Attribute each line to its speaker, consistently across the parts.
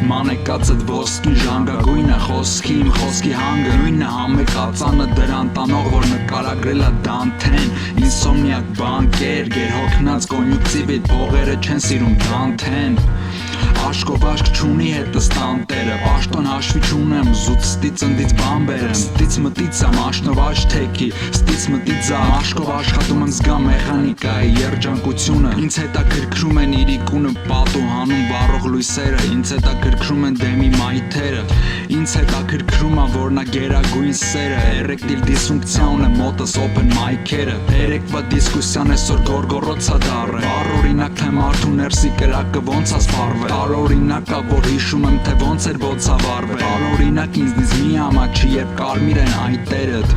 Speaker 1: մանեկած այդ ոսկին ժանգագույն է խոսքի իմ խոսքի հանգը նույնը համեկածանը դրան տանող որ նկարագրել է Դանթեն ինսոմնիակ բանկեր գերհոգնած կոնյուկտիվիտ փողերը չեն սիրում Դանթեն Աշկով աշկ չունի հետս տանտերը Պաշտոն հաշվի չունեմ զուտ ստից ընդից բան բերեմ Ստից մտից եմ աշնով աշ թեքի Ստից մտից եմ աշկով աշխատում եմ զգա մեխանիկայի երջանկությունը Ինձ հետաքրքրում են իրիկունը պատու հանում վառող լույսերը Ինձ հետաքրքրում են դեմի մայթերը Ինձ հետաքրքրում է որ նա գերագույն սերը Էրեկտիլ դիսֆունկցիա ունեմ մոտս open mic-երը Երեկվա դիսկուսիան այսօր գորգորոց է դառել Առօրինակ թե մարդու ներսի կրակը ոնց է սպառվել Տարօրինակ է որ հիշում եմ թե ոնց էր ոցավարվել Տարօրինակ ինձնից մի ամաչի երբ կարմիր են այտերդ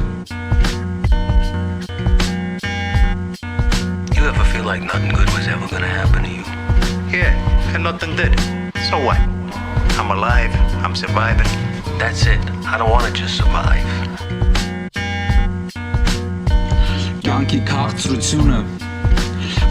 Speaker 2: You ever feel like nothing good was ever gonna happen to you? Yeah, and nothing did. So what? I'm alive, I'm surviving. That's it. I don't wanna just survive.
Speaker 1: Կյանքի քաղցրությունը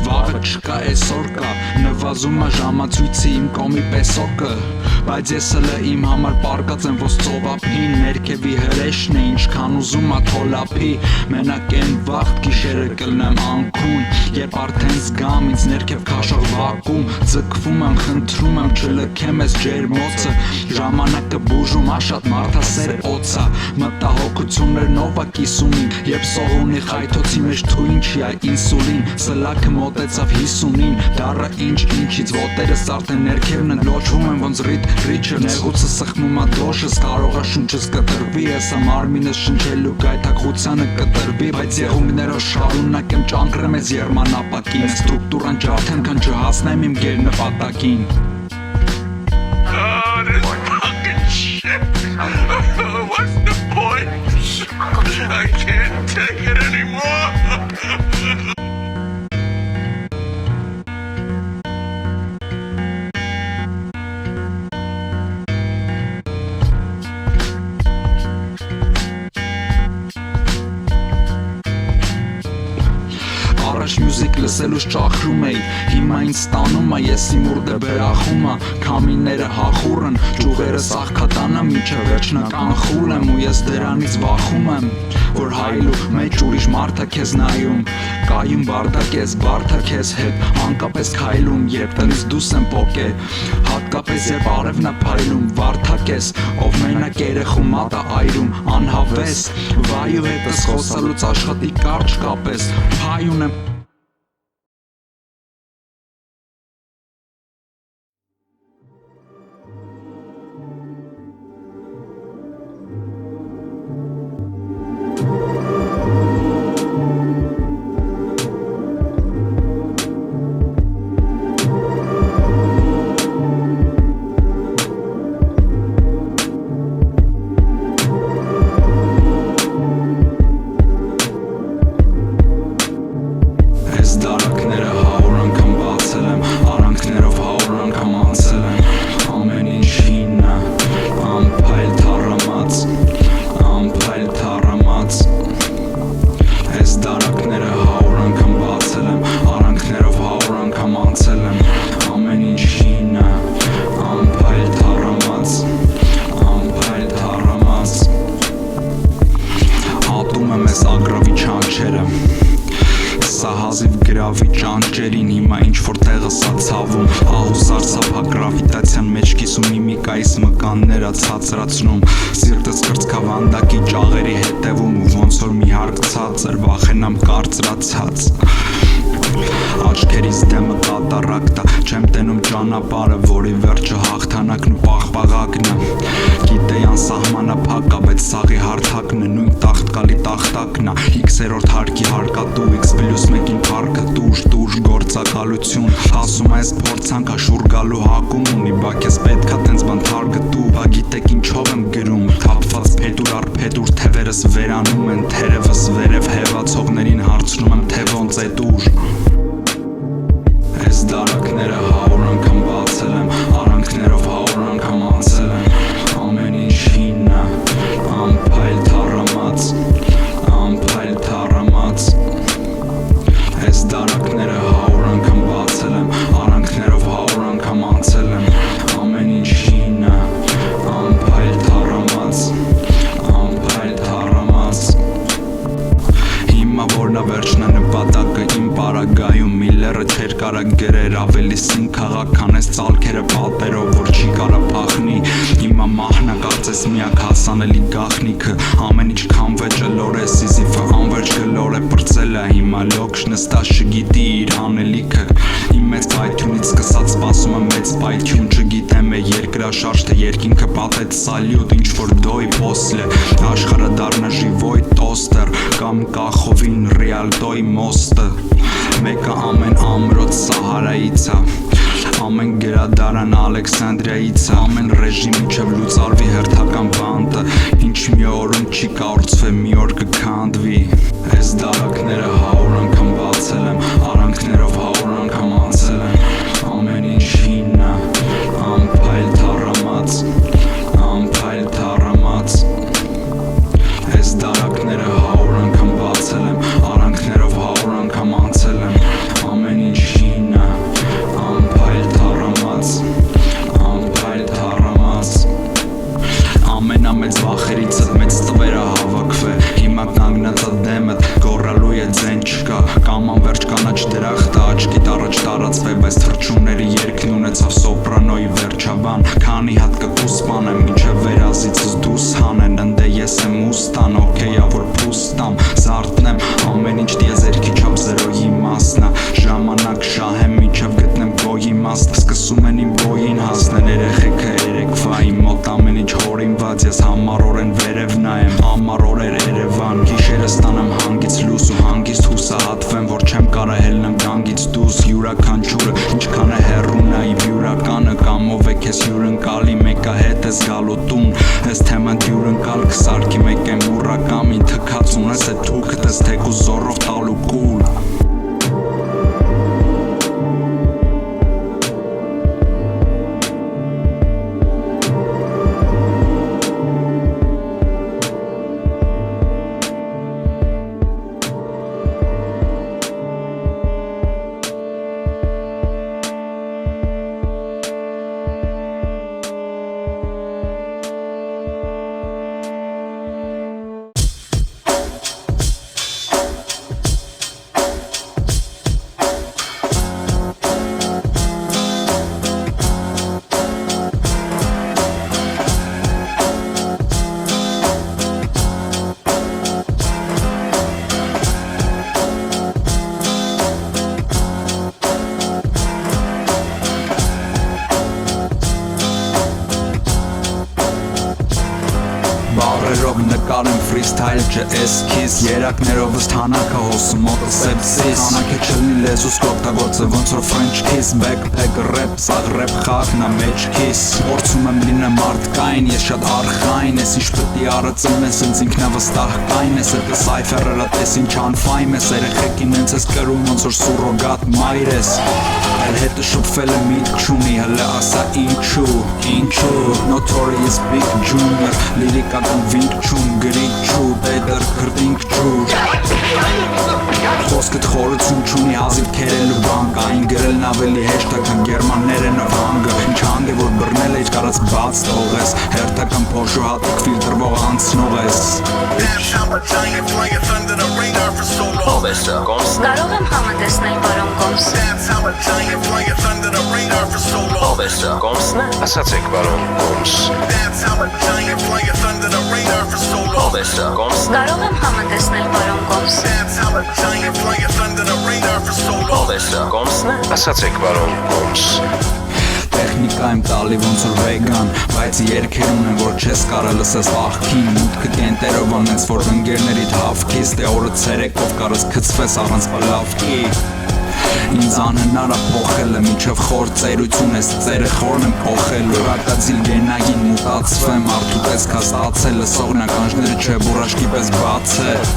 Speaker 1: Վաղը չկա այսօր կա Նվազում է ժամացույցի իմ կոմի պեսոկը Բայց ես հլը իմ համար պարկած եմ ոնց ծովափին Ներքևի հրեշն է ինչքան ուզում ա թոլափի Մենակ են վաղտ գիշերը կլնեմ անքուն Երբ արդեն զգամ ինձ ներքև քաշող վակում Ձգվում եմ խնդրում եմ չլքեմ ես ջերմոցը Ժամանակը բուժում ա շատ մարդասեր օծա Մտահոգություններն ով ա կիսում իմ Երբ սողունի խայթոցի մեջ թույն չի այ ինսուլին Սլաքը մոտեցավ 50-ին Դառը ինչից ոտերս արդեն ներքևն են լոչվում են ոնց Ռիչը նեղուցը սխմում ա դոշս կարող ա շունչս կտրվի Ես ամ արմինս շնչելու գայթակղությանը կտրվի Բայց եղումներով շարունակ եմ ճանկրեմ ես երմանապակին Ստրուկտուրան ջարդեն քան չհասնեմ իմ գեր նպատակին
Speaker 3: Oh, this fucking shit. What's the point? I can't take it anymore.
Speaker 1: Առաջ մյուզիկ լսելուց ճախրում էի Հիմա ինձ ստանում ա ես իմ ուրդը բերախում ա Քամիները հախուռն ճուղերը սաղքատանա Միջև վերջնական խուլ եմ ու ես դրանից վախում եմ Որ հայլու մեջ ուրիշ մարդ ա քեզ նայում Կայում բարդակ ես բարդակ ես հետ Անկապես քայլում երբ տնից դուս եմ պոկե Հատկապես երբ արևն ա փայլում Վարդակ ես ով մենակ երեխու մատ ա այրում Անհավես վայու հետս խոսալուց աշխատի կարճ կապես Փայ ունեմ Սա հազիվ գրավի ճանճերին հիմա ինչ-որ տեղը սա ցավում Ահուսար սափա գրավիտացիան մեջ կիսում միմիկայիս մկաններ ա ցածրացնում Սիրտս կրծքավանդակի ճաղերի հետևում ու ոնց որ մի հարկ ցածր վախենամ կարծրացած Աչքերիս դեմը կատարակտա Չեմ տենում ճանապարհը որի վերջը հաղթանակն ու պաղպաղակն է Գիտեյան սահմանափակ ա բայց սաղի հարթակն է նույն տախտկալի տախտակն է X-երորդ հարկի հարկատու X+1-ին փառքը տուժ գործակալություն Ասում այս փորձանք ա շուռ գալու հակում ունի Բա քեզ պետքա տենց բան թարգտու Բա գիտեք ինչով եմ գրում Թափված փետուր առ փետուր թևերս վերանում են Թերևս վերև հևացողներին հարցնում եմ թե ոնց է դուր Այս դարակները 100 անգամ բացել եմ Արանքներով 100 անգամ անցել եմ Ամեն ինչ հին է Անփայլ թառամած Անփայլ թառամած Այս դարակները 100 անգամ բացել եմ Արանքներով 100 անգամ անցել եմ Ամեն ինչ հին է վալքերը պատերով, որ չի կարա փախնի Հիմա մահնա կարծես միակ հասանելի գաղտնիքը Ամեն ինչ քամվեց լոր է Սիզիֆը անվերջ գլոր է պրծել է Հիմա լոքշ նստած չգիտի իր անելիքը Իմ մեծ պայթյունից սկսած սպասում եմ մեծ պայթյուն Չգիտեմ է երկրաշարժ թե երկինքը պատեց սալյուտ Ինչ որ դոյ պոսլե Աշխարը դառնա ժիվոյ տոստեր Կամ կախովին ռիալտոյ մոստը Մեկը ամեն ամրոց Սահարայից է Ամեն գրադարան Ալեքսանդրիայից է Ամեն ռեժիմ իջև լուծարվի հերթական բանտը Ինչ մի օրում չի կառուցվե մի օր կքանդվի Այս դարակները 100 անգամ բացել եմ Արանքներով 100 անգամ անցել եմ Ամեն ինչ հին է Անփայլ թառամած Անփայլ թառամած Այս դարակները 100 անգամ բացել եմ Արանքներով 100 անգամ անցել եմ Ամեն ինչ հին է Անփայլ թառամած Անփայլ թառամած Ամենամեծ վախերիցդ մեծ տվերը հավաքվե Հիմա կանգնածա դեմդ գոռալու է ձեն չկա Կամ անվերջ կանաչ դրախտը աչքիդ առաջ տարածվե Բայց թռչունների երկն ունեցավ սոպրանոյի վերջաբան Քանի հատ կկուս սպանեմ մինչև վերազիցս դուս հանեն Ընդե ես եմ ուստան օքեյա որ պուստամ Զարտնեմ ամեն ինչ դիեզերքի չափ զերոյի մասնա Ժամանակ շահեմ մինչև գտնեմ գոյի մաստ Սկսում են իմ բոյին հասնեն երեխեքը երեկվա Իմ մոտ ամեն ինչ հորինված ես համառորեն վերև նայեմ Ամառորեր Երևան Գիշերը ստանեմ հանգից լույս ու հանգիստ հուսահատվեմ Որ չեմ կարա հելնեմ գանգից դուս Յուրաքանչյուրը ինչքան է հեռու նայիվ յուրականը Կամով է քեզ հյուրընկալի մեկա հետ ես գալու տուն Ես թեման հյուրընկալ կսարքի մեկ եմ ուրակամին Թքած ունես է թուքդ ես թեք ու զորով տալու կուլ Բարերով նկարեմ freestyle չէ էսքիզ Երակներով ըստ հանակը հոսում մոտը սեպսիս Հանակը չլնի լեզուս կօգտագործը ոնց որ French kiss Backpack rap, սաղ rap խաղն ա մեջ kiss Փորձում եմ լինեմ մարդկային, ես շատ արխային Ես ինչ պտի արածեմ ես ինձ ինքնավստահ կային Ես էտը սայֆերերը տես ինչ անֆայմ ես Երեխեքին ինձ ես կրում ոնց որ սուրոգատ մայր ես Էլ հետը շուպվել է միտք չունի, հլը ասա ինչու Notorious Big Junior, լիրիկական վինք չուն, գրիկ չու, տետր քրտինք չուր Խոսքդ խորություն չունի, հազիվ կերելու բանկ Այն գրելն ավելի հեշտ է, քան գերմաններենով հանգը Ինչ հանգ է, որ բռնել է, իչ կարած բաց թողես Հերթական փոշու հատիկ ֆիլտրվող անցնող ես
Speaker 4: Կարող եմ համատեսնել պարոն Կոմս
Speaker 2: Ասացեք բարոն Կոմս
Speaker 4: Կարող եմ համատեսնել պարոն Կոմս
Speaker 2: Ասացեք բարոն Կոմս
Speaker 1: Տեխնիկա եմ տալի ոնց որ վեգան Բայց երկեր ունեմ որ չես կարա լսես աղքին Մուտքը կենտերով անենց որ ընկերներիդ հավքիս Դե օրը ցերեկով կարաս քցվես առանց բլավքի Ինձ անհնար ա փոխելը մինչև խոր ծերություն ես ծերը խորն եմ փոխելու Հակածիլ գենագին մուտացվեմ արդու պես կաստացել Լսողնականջները չէ բուրաշկի պես բացել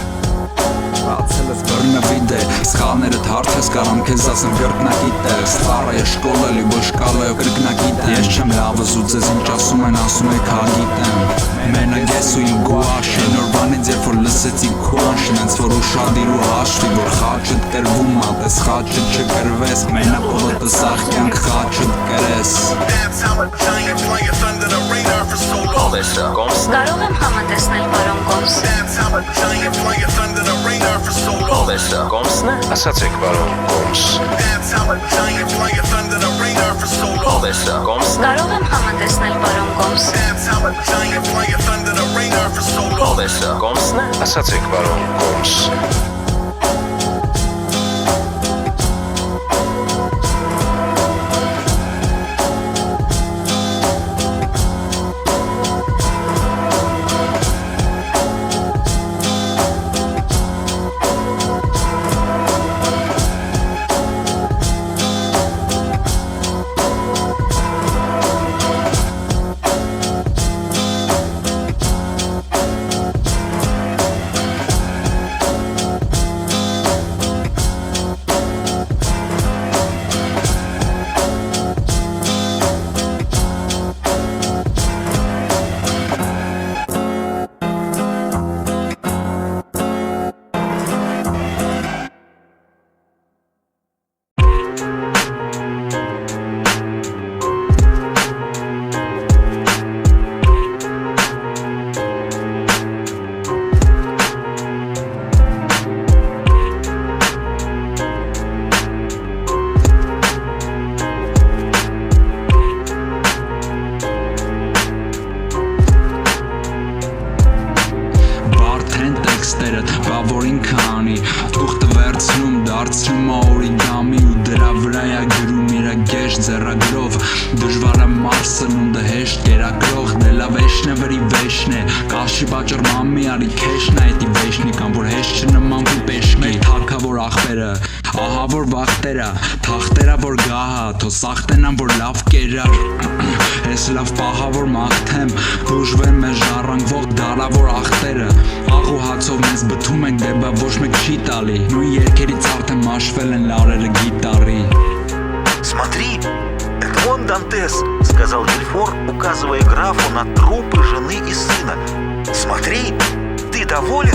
Speaker 1: Բացել ես բռնվիդ է Սխալներըդ հարթ ես կարամ քեզ ասեմ գրկնակիտ է Ստարը է շկոլելի բշկալը գրկնակիտ է Ես չեմ լավыз ու ձեզ ինչ ասում եք հագիտեմ Մենակ ես ու իմ գուաշը Նորվանից երբ որ լսեցի քուաշն Հենց որ ուշադիր ու հաշվի որ խաչըդ կրվում ա Տես խաչըդ չկրվես Մենակ ողոտը սաղ կյանք խաչըդ կրես
Speaker 4: Կարող եմ համատեսնել պարոն Կոմս
Speaker 2: Ասացեք, պարոն Կոմս։
Speaker 3: That's how a giant flying thunder the radar for so long.
Speaker 2: Ո՞վ է սա, Կոմսն է։
Speaker 4: Կարող եմ համատեսնել պարոն Կոմս։
Speaker 3: That's how a giant flying thunder the radar for so long.
Speaker 2: Ո՞վ է սա, Կոմսն է։ Ասացեք, պարոն Կոմս։
Speaker 1: Բա որ ինքը անի թուղթը վերցնում դարձնում օրիգամի ու դրա վրայա գրում իրա գեշ ձեռագրով դժվարը մարսնունդը հեշտ կերակրող դելա վեշնը վրի վեշն է կաշի բաճր մամի արի քեշն է էդի վեշնի կամ որ հեշտ չնմանվի պեշկի մեր թարքավոր ախպերը ահա որ վախտերա թախտերա որ գահա թո սախտենան որ լավ կերար ես լավ պահա որ մաղթեմ գուժվեն մեզ ժառանգվող դարավոր ախտերը աղ ու հացով մեզ բթում ենք դեպա ոչ մեկ չի տալի նույն երկերից արդեն մաշվել են լարերը գիտարի
Speaker 5: Смотри, это он Дантес, сказал Вильфор, указывая графу на трупы жены и сына. Смотри, ты доволен?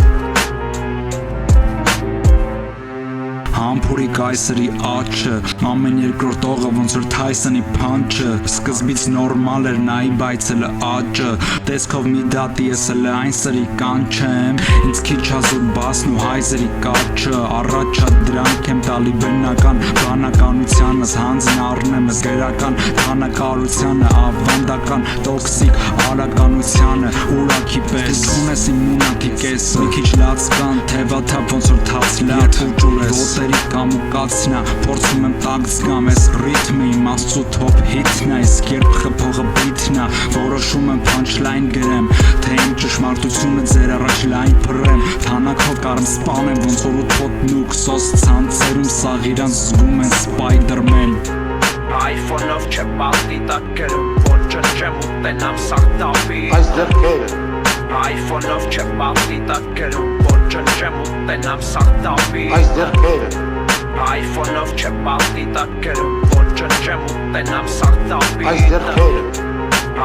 Speaker 1: Համբուրի կայսրի աչը ամեն երկրորդ օղը ոնց որ Թայսոնի փանչը սկզբից նորմալ էր նայի բայց էլը աճը տեսքով մի դատի ես էլը այն սրի կանչեմ ինձ քիչ հազուր բասն ու հայզերի կաչը առաջա դրանք եմ տալի բնական բանականությանս հանձն առնեմ ես գրական քանակարությանը ավանդական տոքսիկ արականությանը ուրակի պես ունես իմ մունակի կես մի քիչ լացկան թևաթափ ոնց որ թաց լատ ոտերի կամ ու կացնա փորձում եմ տակ զգամ ես ռիթմը իմ աստծու թոփ հիթն է իսկ երբ խփողը բիթն է որոշում եմ փանչլայն գրեմ թե իմ ճշմարտությունը ձեր առաջ լայն փռեմ թանակով կարմ սպանեմ ոնց որ ուտոտ նուք սոս ցանցերում սաղ իրան զգում են Spider-Man
Speaker 6: iPhone-ով չպատի տակերում ոչ չեմ ուտենամ սաղտապի
Speaker 7: Այս դեպքերը
Speaker 6: iPhone-ով չպատի տակերում ոչ չեմ ուտենամ սաղտապի
Speaker 7: Այս դեպքերը
Speaker 6: iPhone-ով չպատի տակերում ոչ չեմ ուտենամ սաղտապի
Speaker 7: Այս դեպքերը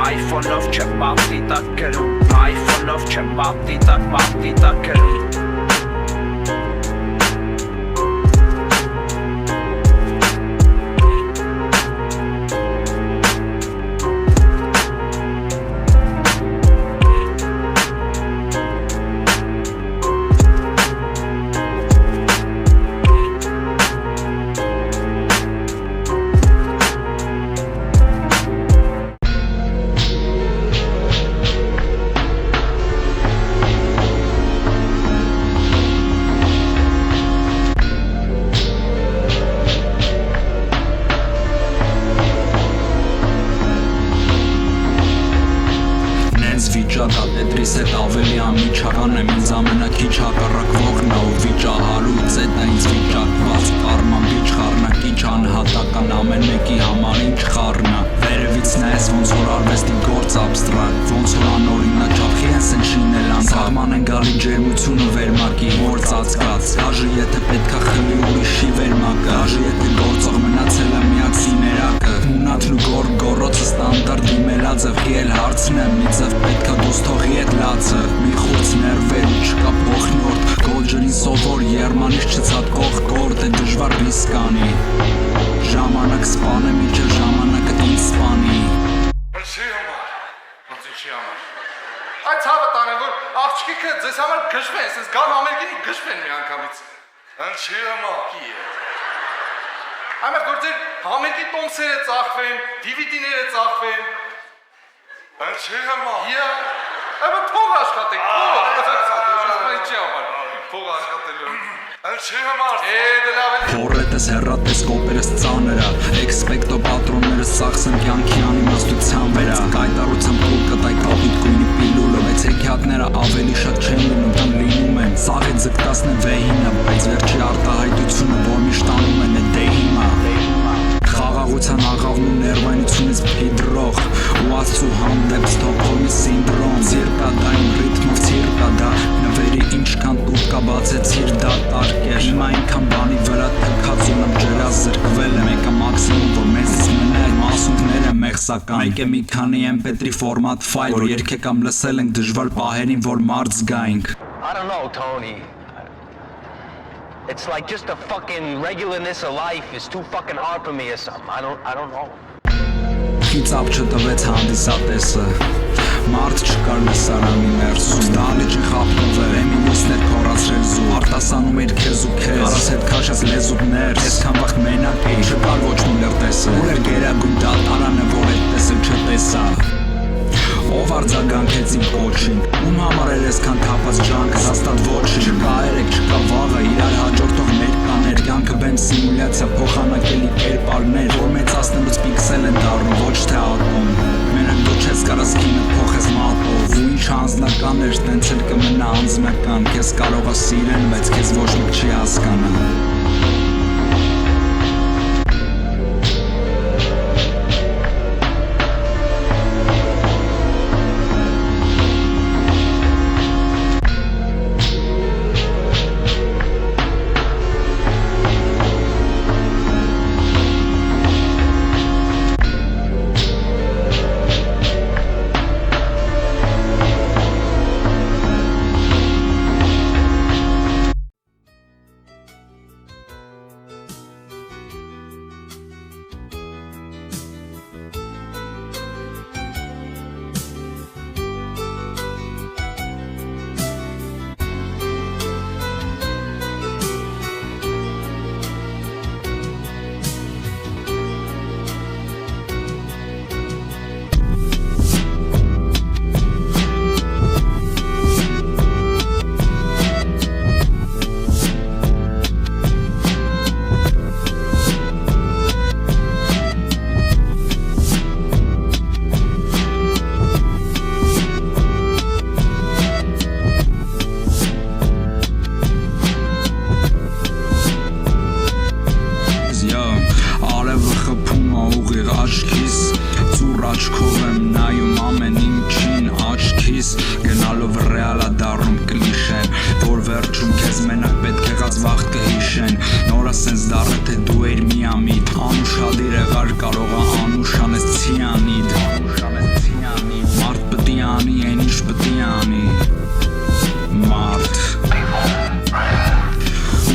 Speaker 6: iPhone-ով չպատի տակերում iPhone-ով չպատի տակերում
Speaker 1: վիճակա Տետրիս հետ ավելի ամիջական եմ ինձ ամենաքիչ հակառակվողն է ու վիճահարույց է դա ինձ վիճակված կարման բիչ խառնակիչ անհատական ամեն մեկի համար ինչ խառնա վերևից նայես ոնց որ արվեստի գործ абստրակտ ոնց որ անօրինաչափի են շինել անսահման են գալի ջերմությունը վերմակի որ ծածկած դաժե եթե պետքա խլի ուրիշի վերմակը դաժե եթե գործող մնացել է միակ սիներակը մունաթն ու գորգորոցը ստանդարտ դիմելած է խիել հարցնեմ մի ձև պետքա դուս թողի էդ լացը մի խուրց ներվեր ու չկա փոխնորդ գոլջերին սովոր երմանիշ չցատկող գործ է դժվար ռիսկ անի ժամանակ սպանեմ իջը ժամանակը ինձ սպանի
Speaker 8: Ինչի համար, ոնց ինչի համար Այդ ցավը տանեմ որ աղջիկը ձեզ համար գժվեն, ասես գան ամերիկին գժվեն մի անգամից Անչի համար։ Ամեր գործեր համերգի տոմսերը ծախվեն, DVD-ները ծախվեն։ Անչի համար։ Այո, փող աշխատենք, փող աշխատելու։ Անչի համար։ Դե լավ է։
Speaker 1: Փորետես հեռատես կոպերս ծաներա Էքսպեկտո պատրոնները սախսեն կյանքի անիմաստության վերա Կայտարությամբ կուլ կտայ կապիտ կույնի պիլուլը Բայց հեքիաթները ավելի շատ չեն լինում տան լինում են Սաղետ զգտասն է վեհինը Բայց վերջի արտահայտությունը որ միշտ անում են է դե հիմա Խաղաղության աղավն ու ներվայնությունից փիդրող ու աստծու հանդեպ Ստոկհոլմի սինդրոմ Ցիրկադային ռիթմով ցիրկադա նվերի ինչքան տուկա բացեցիր դատարկեր Հիմա այնքան բանի վրա թքածում եմ ջրած զրկվել եմ Եկա մաքսիմում որ մեզից մնա այդ մասունքները մեղսական Մեկ է մի քանի mp3 ֆորմատ ֆայլ որ երգեք կամ լսել ենք դժվար պահերին որ մարդ զգայինք
Speaker 2: I don't know, Tony. It's like just the fucking regularness of life is too fucking hard for me or something. I don't know.
Speaker 1: Խիծապ չտվեց հանդիսատեսը Մարդ չկար լսարանի ներսում Դալիճի խապնով էր էմինիսներ կորացրել զու Արտասանում էր քեզ ու քեզ Արաս հետ քաշած լեզուկներ Այսքան վաղ մենակ էի Չկար ոչ մի լրտեսը Ուր էր գերագույն դատարանը որ այդ տեսել չտեսա Ով արձագանքեց իմ կոչին Ում համար էր այսքան թափած ջանքը հաստատ ոչինչ Չկա երեք, չկա վաղը, իրար հաջորդող ներկաներ Կյանքը բեմ սիմուլյացիա, փոխանակելի կերպարներ Որ մեծացնելուց պիքսել են դառնում, ոչ թե ատոմ Մենակ դու չես կարաս կինը փոխես մատով Ու ինչ անձնական էր, տենց էլ կմնա անձնական Քեզ կարող է սիրեն, բայց քեզ ոչ մեկ չի հասկանա Աչքով եմ նայում ամեն ինչին աչքիս Գնալով ռեալա դառնում կլիշեն Որ վերջում քեզ մենակ պետք եղած վաղ կհիշեն Նորա սենց դառը թե դու էր միամիտ Անուշադիր եղար կարողա անուշանես ցիանիդ Մարդ պտի անի են ինչ պտի անի Մարդ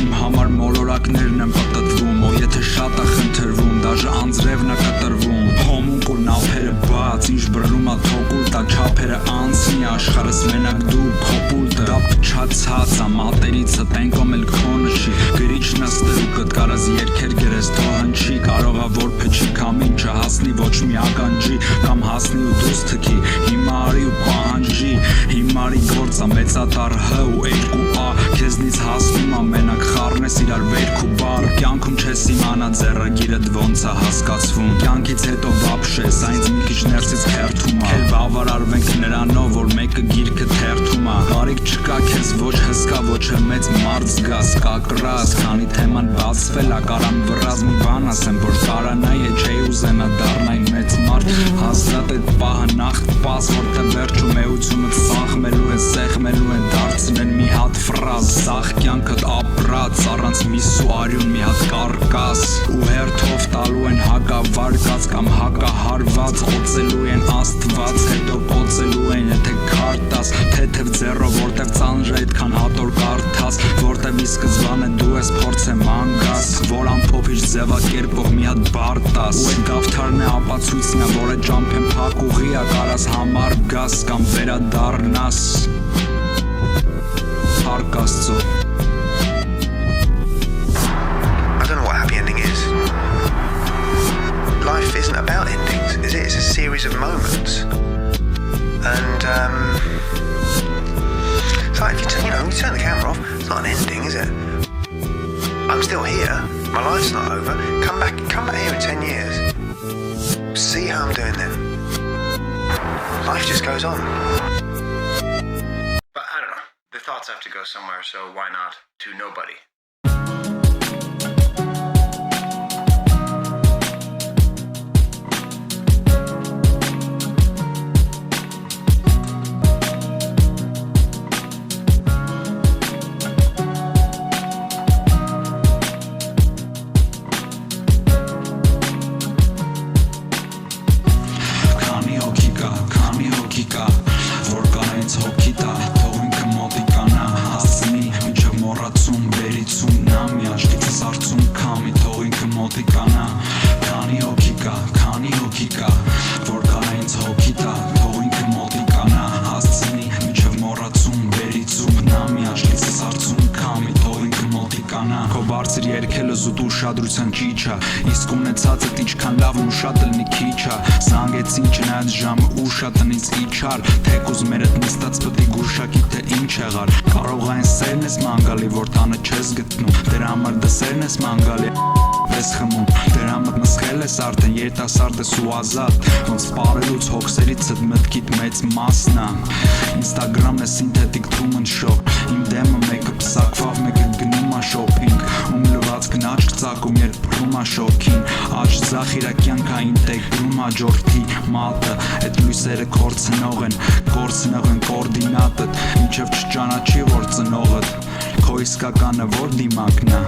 Speaker 1: Ում համար մոլորակներն են պտտվում Ու եթե շատ է խնդրվում Դաժը անձրևն է կտրվում Հոմունկուլ նավերը բաց Ինչ բռնում ա թոկուլտա Չափերը անցնի աշխարհս մենակ դու քոպուլտը Դա փչացած ա մատերիցը Տենկոմ էլ քոնը չի Գրիչն ա ստերուկըտ Կարազ երկեր գրես թո հնչի Կարող ա որ փչի կամ ինչը հասնի ոչ մի ականջի Կամ հասնի ու դուս թքի Հիմա արի ու պահանջի Հիմարի գործ ա մեծատար հ ու երկու ա Քեզնից հասնում ա մենակ խառնես իրար վերք ու բար Կյանքում չես իմանա ձեռագիրդ ոնց ա հասկացվում Կյանքից հետո վապշես, այնց մի քիչ ներսից հերթում ա Քեզ բավարարվենք նրանով, որ մեկը գիրքը թերթում ա Կարիք չկա քեզ ոչ հսկա, ոչ է մեծ մարդ զգաս Կակրաս, քանի թեման բացվել ա Կարամ վրազ մի բան ասեմ, որ կարանայ է չէի ուզենա դառնայի մեծ մարդ Հաստատ էդ պահը նախտ պաս, որ թե վերջում էությունըտ սաղմելու են, սեղմելու են Դարձնեն մի հատ ֆրազ, սաղ կյանքըտ ապրած Առանց միս ու արյուն մի հատ կարկաս Ու հերթով տալու են հակավարկած կամ հակահարված Օծելու են աստված, հետո կոծելու են եթե քարտաս Թեթև ձեռով, որտև ծանր է այդքան հատոր կարդաս Որտև ի սկզբանե դու ես փորձե մանգաս Որ ամփոփիչ ձևակերպող մի հատ բարտաս Ու այդ գավթարն է ապացույցն է, որ այդ ճամփեն փակ ուղի ա Կարաս համար գաս կամ վերադառնաս Հարկ Աստծո
Speaker 2: life isn't about endings, is it? It's a series of moments. And it's like if you turn the camera off, it's not an ending, is it? I'm still here. My life's not over. Come back here in 10 years. See how I'm doing then. Life just goes on. But I don't know. The thoughts have to go somewhere, so why not to nobody?
Speaker 1: Բարձր երկելը զուտ ուշադրության ճիչա Իսկ ունեցածը տիչքան լավն ու շատ լնի քիչա Զանգեցին չնայած ժամը ու շատ տնից իչար Թեկուզ մերդ նստած պտի գուրշակի թե ինչ եղար Կարող այն սերն ես մանգալի որ տանը չես գտնում Դեր համար դսերն ես մանգալի պես խմում Դեր համար մսխել ես արդեն երիտասարդ ես ու ազատ Ոնց պարելուց հոգսերիցդ մտքիդ մեծ մասնա Ինստագրամն է սինթետիկ Truman Show Իմ դեմը մեկը պսակվավ մեկը գնում ա շոփինգ Ում լվացքն աչք ծակում երբ բռում ա շոքին Աչ ձախ իրա կյանքային տեգրում ա ջորդի մատը Էդ լույսերը կորցնող են կորդինատըդ Մինչև չճանաչի որ ծնողըդ Քո իսկականը որ դիմակն ա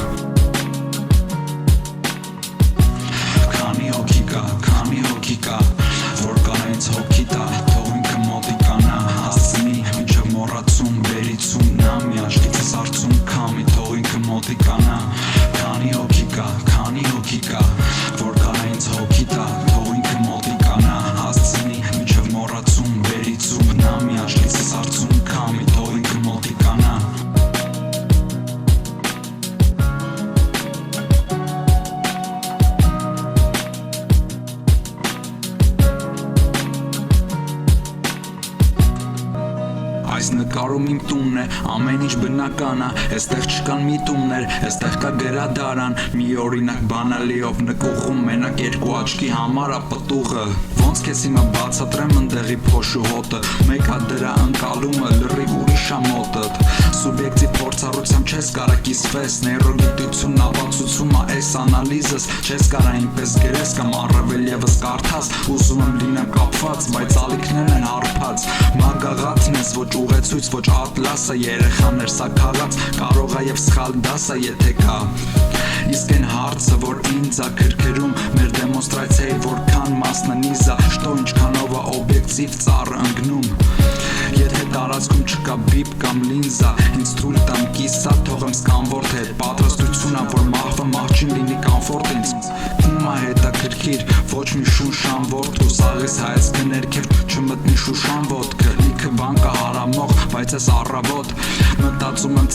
Speaker 1: Քանի հոգի կա Որ կա հենց հոգի տա Թող ինքը մոտիկանա Հասցնի մինչև մոռացում վերիցում Նա մի աչքիցս արցում քամի Թող ինքը մոտիկանա Քանի հոգի կա Որ կա հենց հոգի տա Թող ինքը մոտիկանա Հասցնի մինչև մոռացում վերիցում Նա մի աչքիցս արցում քամի Թող ինքը մոտիկանա Այս նկարում իմ տունն է, ամեն ինչ բնական ա Էստեղ չկան միտումներ, էստեղ կա գրադարան Մի օրինակ բանալիով նկուղում Մենակ երկու աչքի համար ա պտուղը Ոնց քեզ հիմա բացատրեմ ընդեղի փոշու հոտը Մեկ հատ դրա ընկալումը լրիվ ուրիշ ա մոտդ Սուբյեկտիվ փորձառությամբ չես կարա կիսվես Նեյրոգիտությունն ապացուցում ա էս անալիզս Չես կարա ինպես գրես կամ առավել ևս կարդաս Ուզում եմ լինեմ կապված, բայց ալիքներն են հարբած Մագաղաթն ես ոչ ուղեցույց, ոչ ատլասը Երեխաներ սա քաղաց, կարող ա և սխալ դասը եթե կա Իսկ են հարցը, որ ինձ ա քրքրում Մեր դեմոնստրացիայի որքան մասնանիզ ա Շտո ինչքանով ա օբյեկտիվ ծառը ընգնում Եթե տարածքում չկա բիպ կամ լինզա Ինձ թույլ տամ կիսա, թողեմ սկանվորդ հետ Պատրաստություն ա, որ մահվը մահճին լինի կամֆորտ ինձ Ումա հետաքրքիր, ոչ մի շունշան որդու Սաղիս հայացքը ներքև չմտնի շուշան ոտքը Լիքը բան կա հարամող, բայց ես առավոտ Մտածում եմ